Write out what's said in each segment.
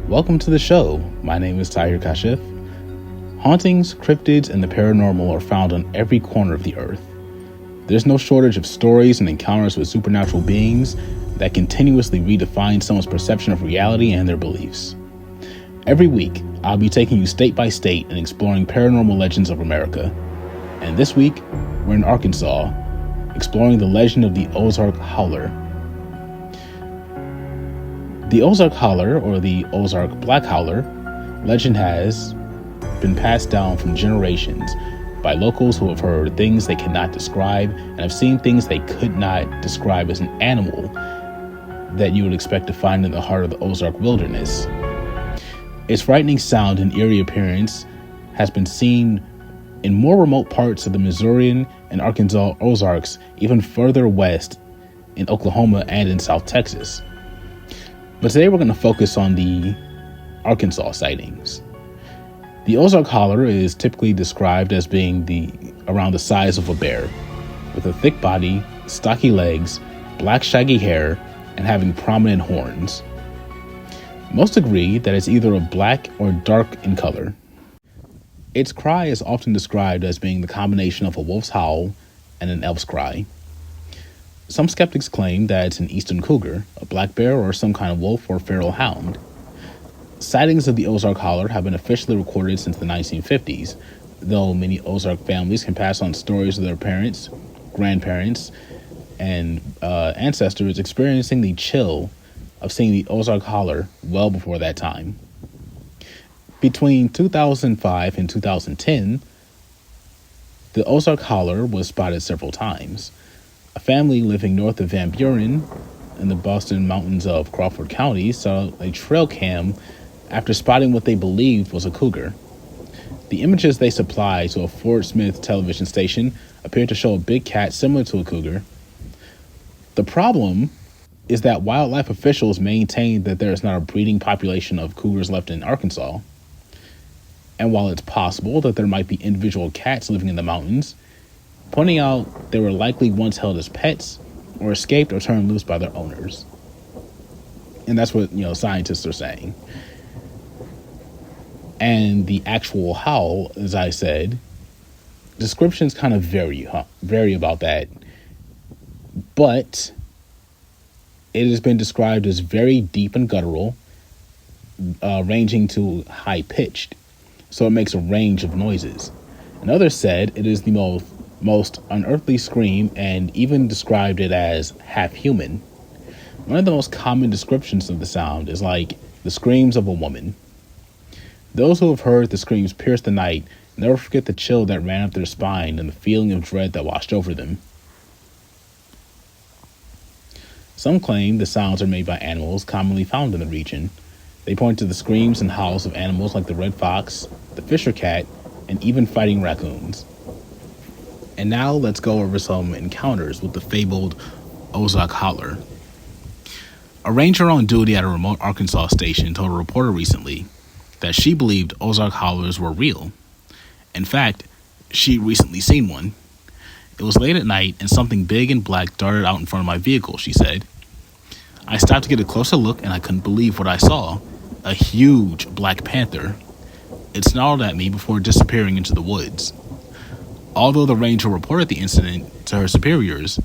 Welcome to the show. My name is Tahir Kashif. Hauntings, cryptids, and the paranormal are found on every corner of the earth. There's no shortage of stories and encounters with supernatural beings that continuously redefine someone's perception of reality and their beliefs. Every week, I'll be taking you state by state and exploring paranormal legends of America. And this week, we're in Arkansas, exploring the legend of the Ozark Howler. The Ozark Howler, or the Ozark Black Howler, legend has been passed down from generations by locals who have heard things they cannot describe and have seen things they could not describe as an animal that you would expect to find in the heart of the Ozark wilderness. Its frightening sound and eerie appearance has been seen in more remote parts of the Missourian and Arkansas Ozarks, even further west in Oklahoma and in South Texas. But today we're going to focus on the Arkansas sightings. The Ozark Howler is typically described as being around the size of a bear, with a thick body, stocky legs, black shaggy hair, and having prominent horns. Most agree that it's either a black or dark in color. Its cry is often described as being the combination of a wolf's howl and an elf's cry. Some skeptics claim that it's an eastern cougar, a black bear, or some kind of wolf or feral hound. Sightings of the Ozark Howler have been officially recorded since the 1950s, though many Ozark families can pass on stories of their parents, grandparents, and ancestors experiencing the chill of seeing the Ozark Howler well before that time. Between 2005 and 2010, the Ozark Howler was spotted several times. A family living north of Van Buren in the Boston Mountains of Crawford County saw a trail cam after spotting what they believed was a cougar. The images they supplied to a Fort Smith television station appeared to show a big cat similar to a cougar. The problem is that wildlife officials maintain that there is not a breeding population of cougars left in Arkansas. And while it's possible that there might be individual cats living in the mountains, pointing out they were likely once held as pets or escaped or turned loose by their owners. And that's what, scientists are saying. And the actual howl, as I said, descriptions kind of vary about that. But it has been described as very deep and guttural, ranging to high-pitched. So it makes a range of noises. And others said it is the most unearthly scream and even described it as half human. One of the most common descriptions of the sound is like the screams of a woman. Those who have heard the screams pierce the night never forget the chill that ran up their spine and the feeling of dread that washed over them. Some claim the sounds are made by animals commonly found in the region. They point to the screams and howls of animals like the red fox, the fisher cat, and even fighting raccoons. And now let's go over some encounters with the fabled Ozark Howler. A ranger on duty at a remote Arkansas station told a reporter recently that she believed Ozark Howlers were real. In fact, she'd recently seen one. It was late at night and something big and black darted out in front of my vehicle, she said. I stopped to get a closer look and I couldn't believe what I saw. A huge black panther. It snarled at me before disappearing into the woods. Although the ranger reported the incident to her superiors,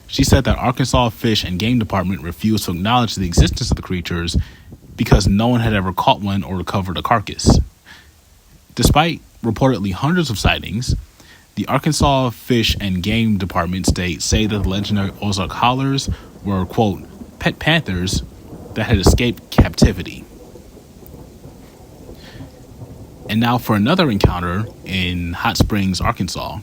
she said that Arkansas Fish and Game Department refused to acknowledge the existence of the creatures because no one had ever caught one or recovered a carcass. Despite reportedly hundreds of sightings, the Arkansas Fish and Game Department say that the legendary Ozark Howlers were, quote, pet panthers that had escaped captivity. And now for another encounter in Hot Springs, Arkansas.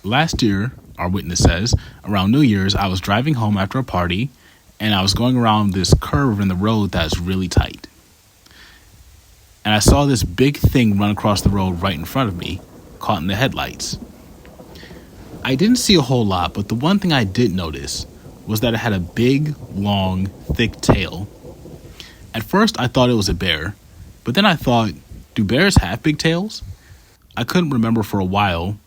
Last year, our witness says, around New Year's, I was driving home after a party, and I was going around this curve in the road that's really tight. And I saw this big thing run across the road right in front of me, caught in the headlights. I didn't see a whole lot, but the one thing I did notice was that it had a big, long, thick tail. At first, I thought it was a bear, but then I thought, do bears have big tails? I couldn't remember for a while,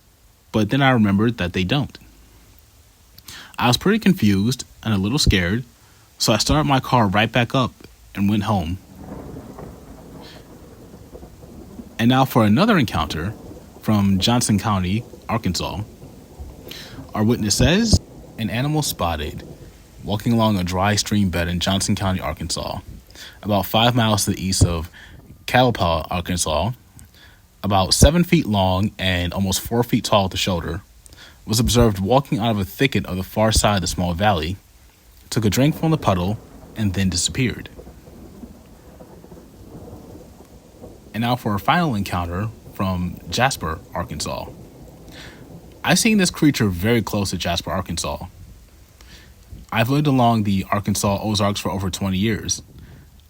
but then I remembered that they don't. I was pretty confused and a little scared, So I started my car right back up and went home. And now for another encounter from Johnson County, Arkansas. Our witness says, an animal spotted walking along a dry stream bed in Johnson County, Arkansas, about 5 miles to the east of Catalpa, Arkansas, about 7 feet long and almost 4 feet tall at the shoulder, was observed walking out of a thicket of the far side of the small valley, took a drink from the puddle, and then disappeared. And now for our final encounter from Jasper, Arkansas. I've seen this creature very close to Jasper, Arkansas. I've lived along the Arkansas Ozarks for over 20 years.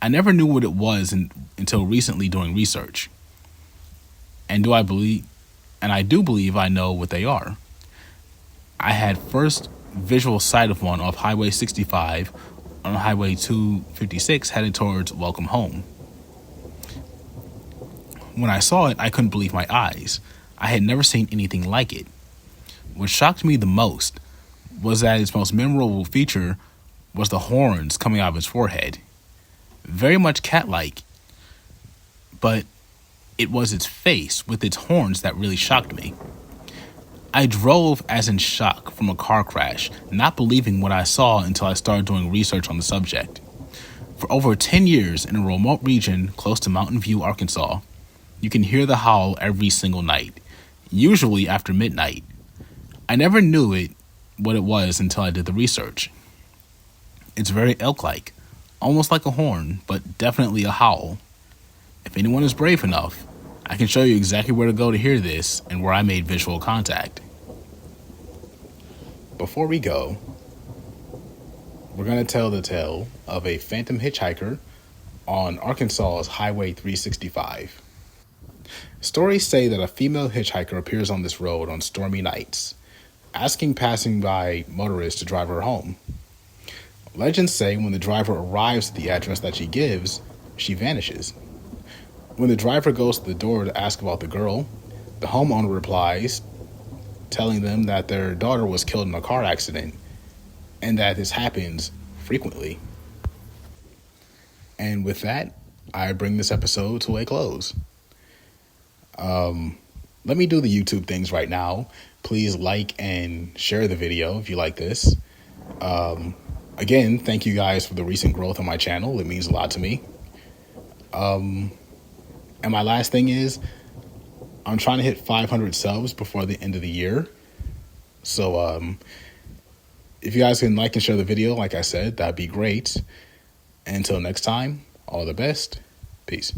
I never knew what it was until recently doing research. And I do believe I know what they are. I had first visual sight of one off Highway 65 on Highway 256 headed towards Welcome Home. When I saw it, I couldn't believe my eyes. I had never seen anything like it. What shocked me the most was that its most memorable feature was the horns coming out of its forehead. Very much cat-like, but it was its face with its horns that really shocked me. I drove as in shock from a car crash, not believing what I saw until I started doing research on the subject. For over 10 years in a remote region close to Mountain View, Arkansas, you can hear the howl every single night, usually after midnight. I never knew what it was until I did the research. It's very elk-like, almost like a horn, but definitely a howl. If anyone is brave enough, I can show you exactly where to go to hear this and where I made visual contact. Before we go, we're going to tell the tale of a phantom hitchhiker on Arkansas's Highway 365. Stories say that a female hitchhiker appears on this road on stormy nights, asking passing by motorists to drive her home. Legends say when the driver arrives at the address that she gives, she vanishes. When the driver goes to the door to ask about the girl, the homeowner replies, telling them that their daughter was killed in a car accident and that this happens frequently. And with that, I bring this episode to a close. Let me do the YouTube things right now. Please like and share the video if you like this. Again, thank you guys for the recent growth on my channel. It means a lot to me. And my last thing is, I'm trying to hit 500 subs before the end of the year. So if you guys can like and share the video, like I said, that'd be great. And until next time, all the best. Peace.